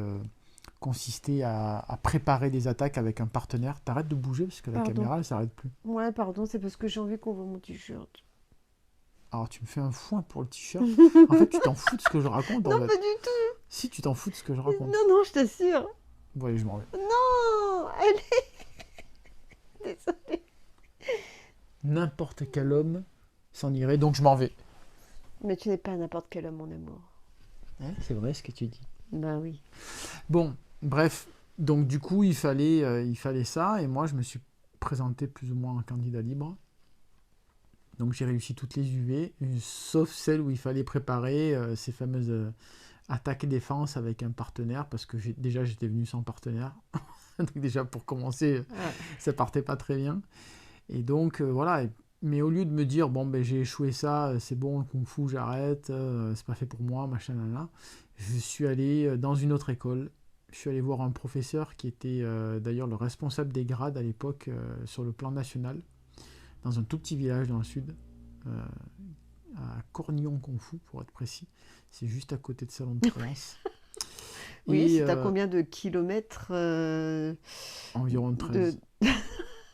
consistait à préparer des attaques avec un partenaire. T'arrêtes de bouger parce que la Pardon. caméra, elle s'arrête plus. Ouais, pardon, c'est parce que j'ai envie qu'on voit mon t-shirt. Alors tu me fais un foin pour le t-shirt. En fait, tu t'en fous de ce que je raconte en Non, fait. pas du tout. Si, tu t'en fous de ce que je raconte. Non, non, je t'assure. Ouais, je m'en vais. Non, allez. Désolée. N'importe quel homme s'en irait, donc je m'en vais. Mais tu n'es pas n'importe quel homme, mon amour. Hein, c'est vrai ce que tu dis. Ben oui. Bon, bref, donc du coup, il fallait ça, et moi, je me suis présenté plus ou moins en candidat libre. Donc j'ai réussi toutes les UV, sauf celle où il fallait préparer ces fameuses attaques et défenses avec un partenaire, parce que j'étais venu sans partenaire. Donc déjà, pour commencer, ça partait pas très bien. Et donc, voilà. Mais au lieu de me dire, bon, ben j'ai échoué ça, c'est bon, le kung-fu, j'arrête, c'est pas fait pour moi, machin, là, je suis allé dans une autre école. Je suis allé voir un professeur qui était d'ailleurs le responsable des grades à l'époque sur le plan national, dans un tout petit village dans le sud, à Cornillon Kung Fu, pour être précis. C'est juste à côté de Salon de Provence. Oui, Et, c'est à combien de kilomètres environ 13.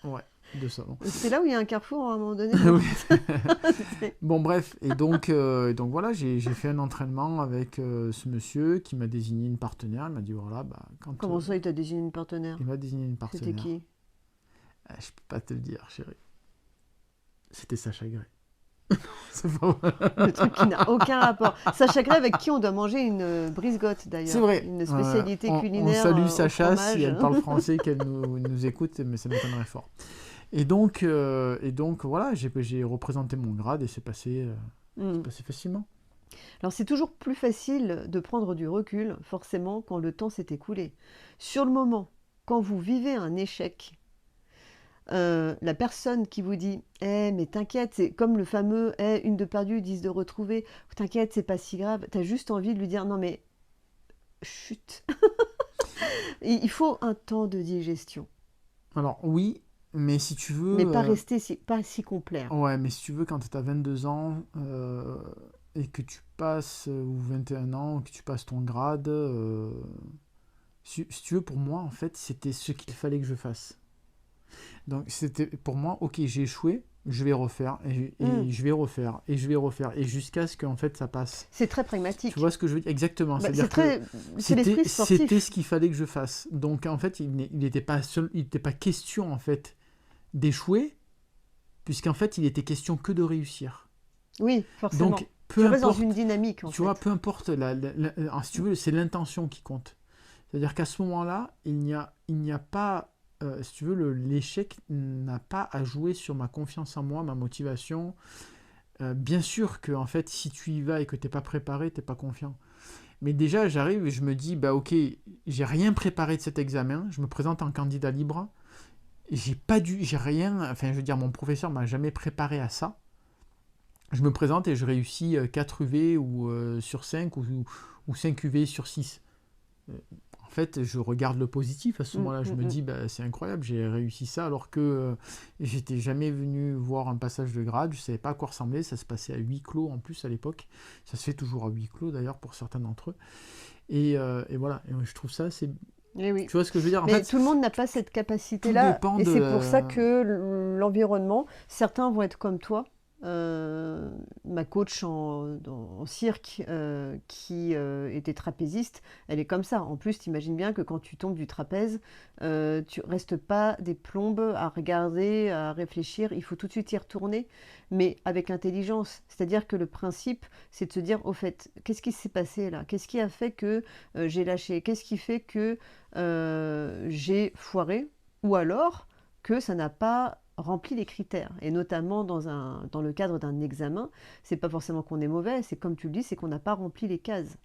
Ouais, de Salon. C'est là où il y a un carrefour à un moment donné. Bon, bref, et donc voilà, j'ai fait un entraînement avec ce monsieur qui m'a désigné une partenaire. Il m'a dit voilà, Comment ça, il t'a désigné une partenaire? Il m'a désigné une partenaire. C'était qui? Je peux pas te le dire, chérie. C'était Sacha Gray. C'est pas vrai. Le truc qui n'a aucun rapport. Sacha Grey avec qui on doit manger une brisgotte d'ailleurs. C'est vrai. Une spécialité On culinaire salue au Sacha si fromage. elle parle français, qu'elle nous écoute, mais ça m'étonnerait fort. Et donc voilà, j'ai représenté mon grade et c'est passé facilement. Alors c'est toujours plus facile de prendre du recul, forcément, quand le temps s'est écoulé. Sur le moment, quand vous vivez un échec, la personne qui vous dit mais t'inquiète, c'est comme le fameux une de perdue, 10 de retrouvée, t'inquiète, c'est pas si grave, t'as juste envie de lui dire non mais chut. Il faut un temps de digestion. Alors oui, mais si tu veux... Mais pas rester pas si complet. Ouais, mais si tu veux, quand tu as 22 ans et que tu passes, ou 21 ans, que tu passes ton grade, si tu veux, pour moi, en fait, c'était ce qu'il fallait que je fasse. Donc c'était pour moi, ok, j'ai échoué, je vais refaire, et je vais refaire, et je vais refaire, et jusqu'à ce qu'en fait ça passe. C'est très pragmatique. Tu vois ce que je veux dire? Exactement. Bah, C'est-à-dire que c'est l'esprit sportif. c'était ce qu'il fallait que je fasse. Donc en fait, il n'était pas question en fait d'échouer, puisqu'en fait il était question que de réussir. Oui, forcément. Donc tu restes dans une dynamique en fait. Tu vois, peu importe, si tu veux, c'est l'intention qui compte. C'est-à-dire qu'à ce moment-là, il n'y a pas... si tu veux, l'échec n'a pas à jouer sur ma confiance en moi, ma motivation. Bien sûr que en fait, si tu y vas et que tu n'es pas préparé, tu n'es pas confiant. Mais déjà, j'arrive et je me dis, bah ok, j'ai rien préparé de cet examen, je me présente en candidat libre, j'ai rien, enfin je veux dire, mon professeur m'a jamais préparé à ça. Je me présente et je réussis 4 UV sur 5 ou 5 UV sur 6. En fait, je regarde le positif à ce moment-là. Je me dis, bah, c'est incroyable, j'ai réussi ça alors que j'étais jamais venu voir un passage de grade. Je ne savais pas à quoi ressemblait. Ça se passait à huis clos en plus à l'époque. Ça se fait toujours à huis clos d'ailleurs pour certains d'entre eux. Et voilà, et je trouve ça, c'est... Oui. Tu vois ce que je veux dire? Mais fait, tout le monde n'a pas cette capacité-là. Et c'est pour ça que l'environnement, certains vont être comme toi. Ma coach en cirque qui était trapéziste, elle est comme ça. En plus, t'imagines bien que quand tu tombes du trapèze, tu restes pas des plombes à regarder, à réfléchir. Il faut tout de suite y retourner, mais avec intelligence. C'est-à-dire que le principe, c'est de se dire, au fait, qu'est-ce qui s'est passé là? Qu'est-ce qui a fait que j'ai lâché? Qu'est-ce qui fait que j'ai foiré? Ou alors que ça n'a pas remplit les critères, et notamment dans le cadre d'un examen, c'est pas forcément qu'on est mauvais, c'est comme tu le dis, c'est qu'on n'a pas rempli les cases.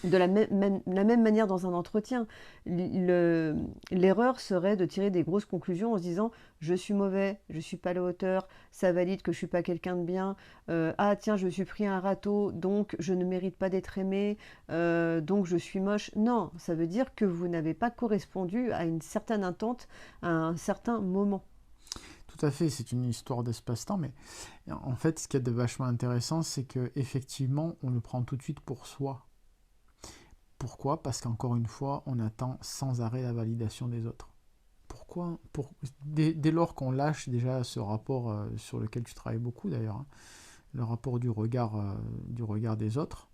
De la même manière dans un entretien, l'erreur serait de tirer des grosses conclusions en se disant je suis mauvais, je suis pas à la hauteur, ça valide que je suis pas quelqu'un de bien, ah tiens je me suis pris un râteau donc je ne mérite pas d'être aimé, donc je suis moche. Non, ça veut dire que vous n'avez pas correspondu à une certaine attente à un certain moment. Tout à fait, c'est une histoire d'espace-temps, mais en fait, ce qui est de vachement intéressant, c'est qu'effectivement, on le prend tout de suite pour soi. Pourquoi? Parce qu'encore une fois, on attend sans arrêt la validation des autres. Pourquoi? Dès lors qu'on lâche déjà ce rapport sur lequel tu travailles beaucoup d'ailleurs, hein, le rapport du regard des autres,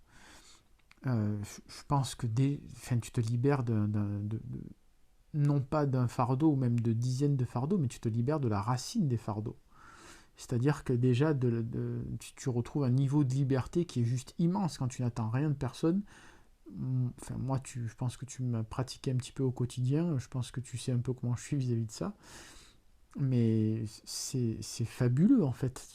je pense que tu te libères non pas d'un fardeau ou même de dizaines de fardeaux, mais tu te libères de la racine des fardeaux. C'est-à-dire que déjà, tu retrouves un niveau de liberté qui est juste immense quand tu n'attends rien de personne. Enfin, moi, je pense que tu m'as pratiqué un petit peu au quotidien, je pense que tu sais un peu comment je suis vis-à-vis de ça. Mais c'est fabuleux, en fait.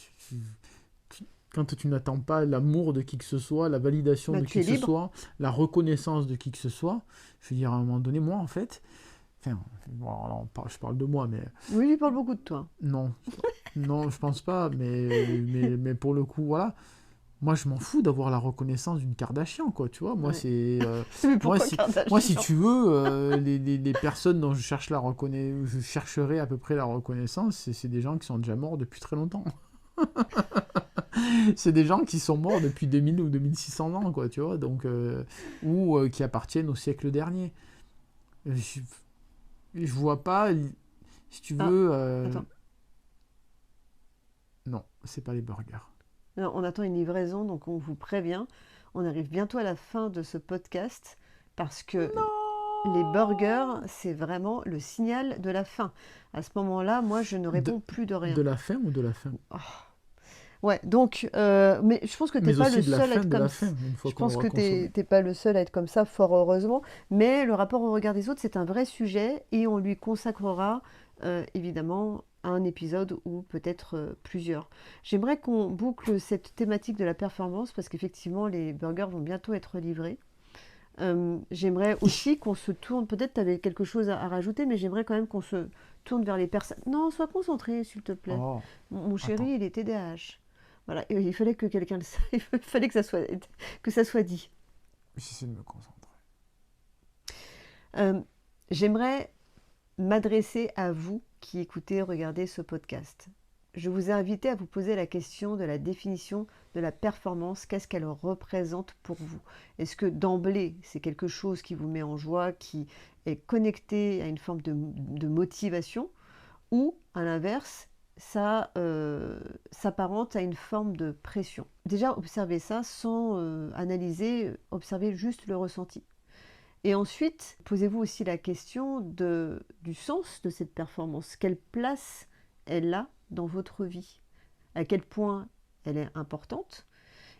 Quand tu n'attends pas l'amour de qui que ce soit, la validation de qui que ce soit, la reconnaissance de qui que ce soit, je veux dire, à un moment donné, moi, en fait... Enfin, bon, je parle de moi, mais... Oui, je parle beaucoup de toi. Non, je pense pas, mais pour le coup, voilà. Moi, je m'en fous d'avoir la reconnaissance d'une Kardashian, quoi, tu vois. Moi, Ouais. c'est... Kardashian moi, si tu veux, les personnes dont je chercherai à peu près la reconnaissance, c'est des gens qui sont déjà morts depuis très longtemps. C'est des gens qui sont morts depuis 2000 ou 2600 ans, quoi, tu vois, donc... ou qui appartiennent au siècle dernier. Je vois pas, si tu veux... Attends. Non, c'est pas les burgers. Non, on attend une livraison, donc on vous prévient. On arrive bientôt à la fin de ce podcast parce que les burgers, c'est vraiment le signal de la fin. À ce moment-là, moi, je ne réponds plus de rien. De la faim ou de la faim? Ouais, donc, mais je pense que tu n'es Mais pas le aussi de la seul à faim, être de comme la ça. faim, une fois Je qu'on pense aura que consommé. t'es pas le seul à être comme ça, fort heureusement. Mais le rapport au regard des autres, c'est un vrai sujet et on lui consacrera évidemment un épisode ou peut-être plusieurs. J'aimerais qu'on boucle cette thématique de la performance parce qu'effectivement, les burgers vont bientôt être livrés. J'aimerais aussi qu'on se tourne, peut-être tu avais quelque chose à rajouter, mais j'aimerais quand même qu'on se tourne vers les personnes. Non, sois concentré, s'il te plaît. Oh, Mon attends, chéri, il est TDAH. Voilà, et il fallait que quelqu'un le sache, il fallait que ça soit dit. j'essaie de me concentrer. Euh, J'aimerais m'adresser à vous qui écoutez, regardez ce podcast. Je vous ai invité à vous poser la question de la définition de la performance. Qu'est-ce qu'elle représente pour vous? Est-ce que d'emblée, c'est quelque chose qui vous met en joie, qui est connecté à une forme de motivation, ou à l'inverse, ça s'apparente à une forme de pression? Déjà, observez ça sans analyser, observez juste le ressenti. Et ensuite, posez-vous aussi la question du sens de cette performance. Quelle place elle a dans votre vie? À quel point elle est importante?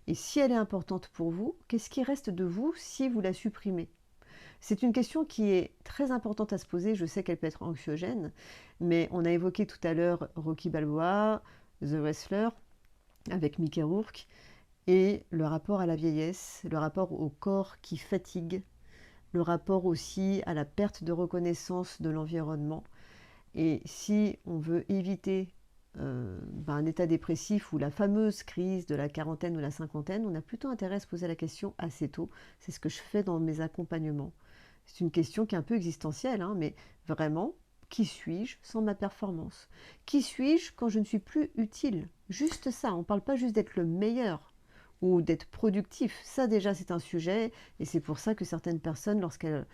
Et si elle est importante pour vous, qu'est-ce qui reste de vous si vous la supprimez? C'est une question qui est très importante à se poser. Je sais qu'elle peut être anxiogène, mais on a évoqué tout à l'heure Rocky Balboa, The Wrestler, avec Mickey Rourke, et le rapport à la vieillesse, le rapport au corps qui fatigue, le rapport aussi à la perte de reconnaissance de l'environnement. Et si on veut éviter un état dépressif ou la fameuse crise de la quarantaine ou la cinquantaine, on a plutôt intérêt à se poser la question assez tôt. C'est ce que je fais dans mes accompagnements. C'est une question qui est un peu existentielle, hein, mais vraiment, qui suis-je sans ma performance? Qui suis-je quand je ne suis plus utile? Juste ça, on ne parle pas juste d'être le meilleur ou d'être productif. Ça déjà, c'est un sujet, et c'est pour ça que certaines personnes, lorsqu'elles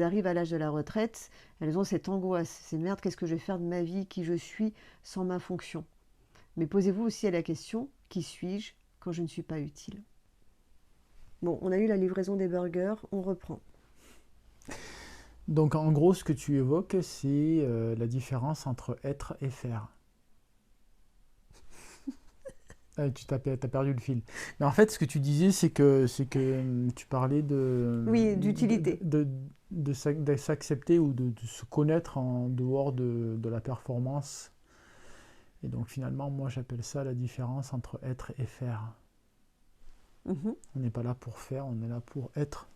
arrivent à l'âge de la retraite, elles ont cette angoisse. C'est merde, qu'est-ce que je vais faire de ma vie, qui je suis sans ma fonction? Mais posez-vous aussi la question, qui suis-je quand je ne suis pas utile? Bon, on a eu la livraison des burgers, on reprend. Donc en gros, ce que tu évoques, c'est la différence entre être et faire. T'as perdu le fil. Mais en fait, ce que tu disais, c'est que tu parlais Oui, d'utilité. de s'accepter ou de se connaître en dehors de la performance. Et donc finalement, moi, j'appelle ça la différence entre être et faire. Mhm. On n'est pas là pour faire, on est là pour être.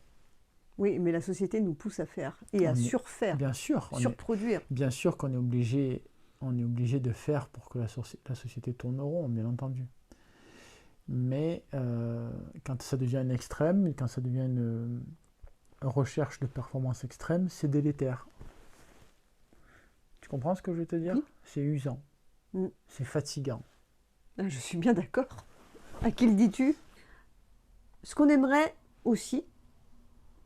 Oui, mais la société nous pousse à faire et à surfaire, Bien sûr, surproduire. bien sûr qu'on est on est obligé de faire pour que la société tourne rond, bien entendu. Mais quand ça devient un extrême, quand ça devient une recherche de performance extrême, c'est délétère. Tu comprends ce que je veux te dire? Oui. C'est usant, Mm. c'est fatigant. Ah, je suis bien d'accord. À qui le dis-tu? Ce qu'on aimerait aussi,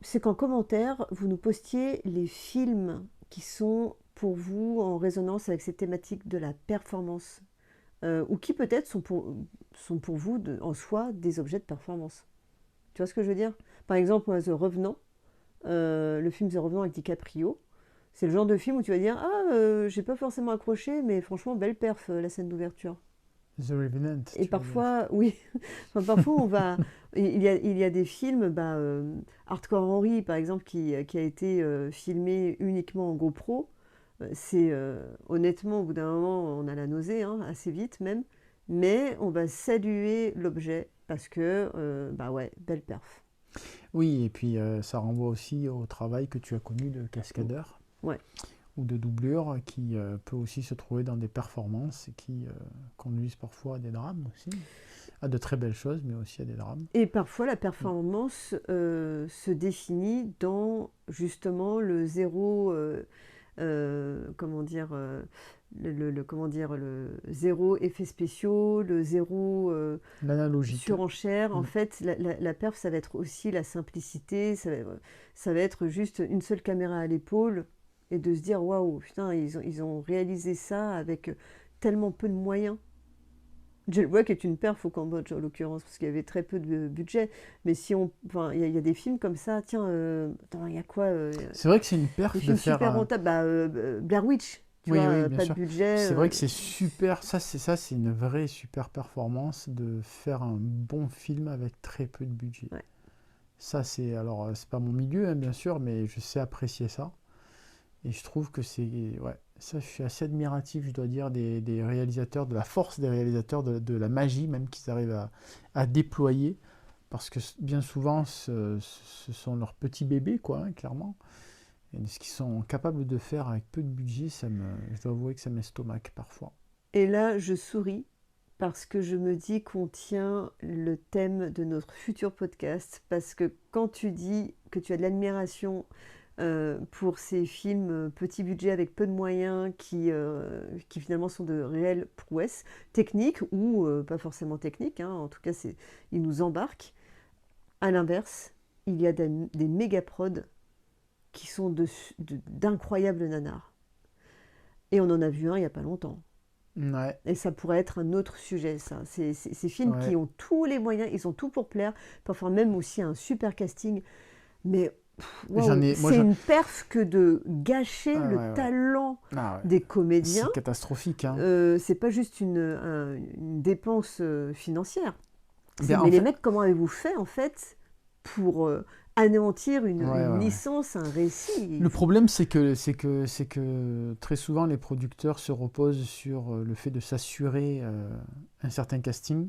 c'est qu'en commentaire, vous nous postiez les films qui sont pour vous en résonance avec cette thématique de la performance, ou qui peut-être sont pour vous en soi des objets de performance. Tu vois ce que je veux dire? Par exemple, moi, The Revenant, le film The Revenant avec DiCaprio, c'est le genre de film où tu vas dire ah, j'ai pas forcément accroché, mais franchement, belle perf, la scène d'ouverture. The Revenant, Et tu veux dire. parfois, oui, enfin, parfois on va. Il y a des films, Hardcore Henry par exemple, qui a été filmé uniquement en GoPro. C'est honnêtement, au bout d'un moment, on a la nausée, hein, assez vite même, mais on va saluer l'objet parce que, bah ouais, belle perf. Oui, et puis ça renvoie aussi au travail que tu as connu de cascadeur Ouais. ou de doublure qui peut aussi se trouver dans des performances et qui conduisent parfois à des drames aussi, à de très belles choses, mais aussi à des drames. Et parfois, la performance se définit dans justement le zéro, comment dire, comment dire, le zéro effet spéciaux, le zéro L'analogique. surenchère. En Mm. fait, la perf, ça va être aussi la simplicité, ça va être juste une seule caméra à l'épaule et de se dire waouh, putain, ils ont réalisé ça avec tellement peu de moyens. Jailbreak est une perf au Cambodge, en l'occurrence, parce qu'il y avait très peu de budget. Mais si on. Enfin, il y a des films comme ça. Tiens, attends, il y a quoi C'est vrai que c'est une des perf de films faire super rentables. Blair Witch. Tu Oui, vois, oui, bien pas sûr. de budget. C'est vrai que c'est super, c'est une vraie super performance de faire un bon film avec très peu de budget. Ouais. Ça, alors, c'est pas mon milieu, hein, bien sûr, mais je sais apprécier ça. Et je trouve que ouais, ça, je suis assez admiratif, je dois dire, des réalisateurs, de la force des réalisateurs, de la magie même qu'ils arrivent à déployer. Parce que bien souvent, ce sont leurs petits bébés, quoi, hein, clairement. Et ce qu'ils sont capables de faire avec peu de budget, je dois avouer que ça m'estomaque parfois. Et là, je souris parce que je me dis qu'on tient le thème de notre futur podcast. Parce que quand tu dis que tu as de l'admiration pour ces films petit budget avec peu de moyens qui finalement sont de réelles prouesses techniques ou pas forcément techniques, hein, en tout cas, ils nous embarquent. À l'inverse, il y a des méga prods qui sont d'incroyables nanars. Et on en a vu un il n'y a pas longtemps. Ouais. Et ça pourrait être un autre sujet, ça. Ces films qui ont tous les moyens, ils ont tout pour plaire, parfois même aussi un super casting. Mais c'est une perf que de gâcher le talent des comédiens. C'est catastrophique. Hein. C'est pas juste une dépense financière. Mais les mecs, comment avez-vous fait en fait pour anéantir une licence, un récit? Le problème, c'est que très souvent les producteurs se reposent sur le fait de s'assurer un certain casting.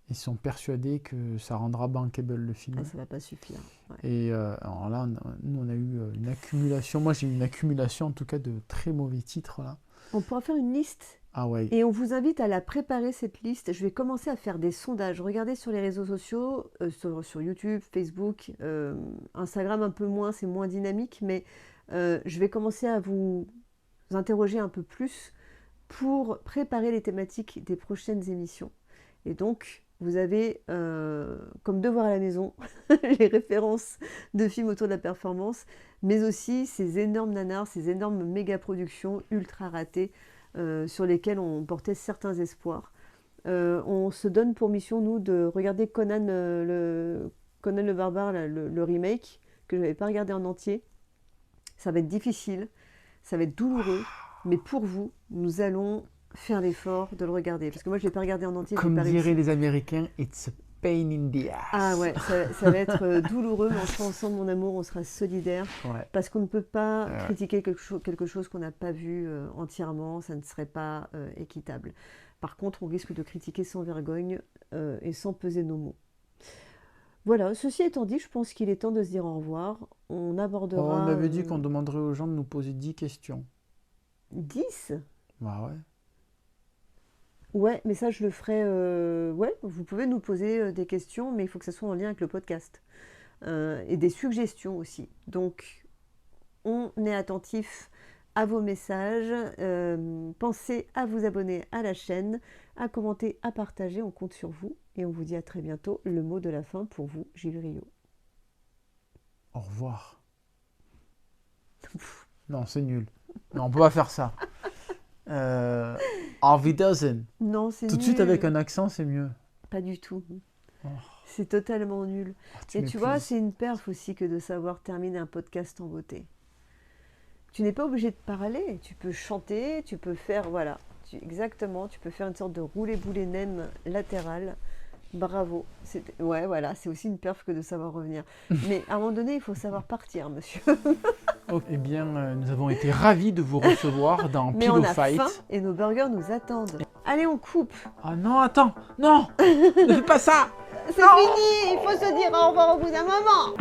Ils sont persuadés que ça rendra bankable le film. Ça va pas suffire. Ouais. Et alors là, nous on a eu une accumulation. Moi j'ai eu une accumulation en tout cas de très mauvais titres là. On pourra faire une liste. Ah ouais. Et on vous invite à la préparer, cette liste. Je vais commencer à faire des sondages. Regardez sur les réseaux sociaux, sur YouTube, Facebook, Instagram un peu moins, c'est moins dynamique, mais je vais commencer à vous interroger un peu plus pour préparer les thématiques des prochaines émissions. Et donc, vous avez comme devoir à la maison les références de films autour de la performance, mais aussi ces énormes nanars, ces énormes méga productions ultra ratées, sur lesquels on portait certains espoirs. On se donne pour mission, nous, de regarder Conan le Barbare, le remake, que je n'avais pas regardé en entier. Ça va être difficile, ça va être douloureux, mais pour vous, nous allons faire l'effort de le regarder. Parce que moi, je ne l'ai pas regardé en entier. Comme diraient les Américains, it's a pain in the ass. Ah ouais, ça va être douloureux, mais on sera ensemble, mon amour, on sera solidaires. Ouais. Parce qu'on ne peut pas critiquer quelque chose qu'on n'a pas vu entièrement, ça ne serait pas équitable. Par contre, on risque de critiquer sans vergogne et sans peser nos mots. Voilà, ceci étant dit, je pense qu'il est temps de se dire au revoir. On abordera... on avait dit qu'on demanderait aux gens de nous poser 10 questions. 10 ? Bah ouais. Ouais, mais ça, je le ferai... Ouais, vous pouvez nous poser des questions, mais il faut que ça soit en lien avec le podcast. Et des suggestions aussi. Donc, on est attentif à vos messages. Pensez à vous abonner à la chaîne, à commenter, à partager. On compte sur vous. Et on vous dit à très bientôt. Le mot de la fin pour vous, Gilles Rio. Au revoir. Non, c'est nul. Non, on peut pas faire ça. Auf Wiedersehen. Non, c'est nul. Tout de suite avec un accent, c'est mieux. Pas du tout. Oh. C'est totalement nul. Et tu vois, c'est une perf aussi que de savoir terminer un podcast en beauté. Tu n'es pas obligé de parler. Tu peux chanter, tu peux faire... Voilà. Exactement. Tu peux faire une sorte de roulé-boulé nem latéral. Bravo. Ouais, voilà. C'est aussi une perf que de savoir revenir. Mais à un moment donné, il faut savoir partir, monsieur. Eh bien, nous avons été ravis de vous recevoir dans Pillow Mais on a Fight. faim et nos burgers nous attendent. Allez, on coupe. Ah non, attends. Non. Ne fais pas ça. C'est fini. Il faut se dire au revoir au bout d'un moment.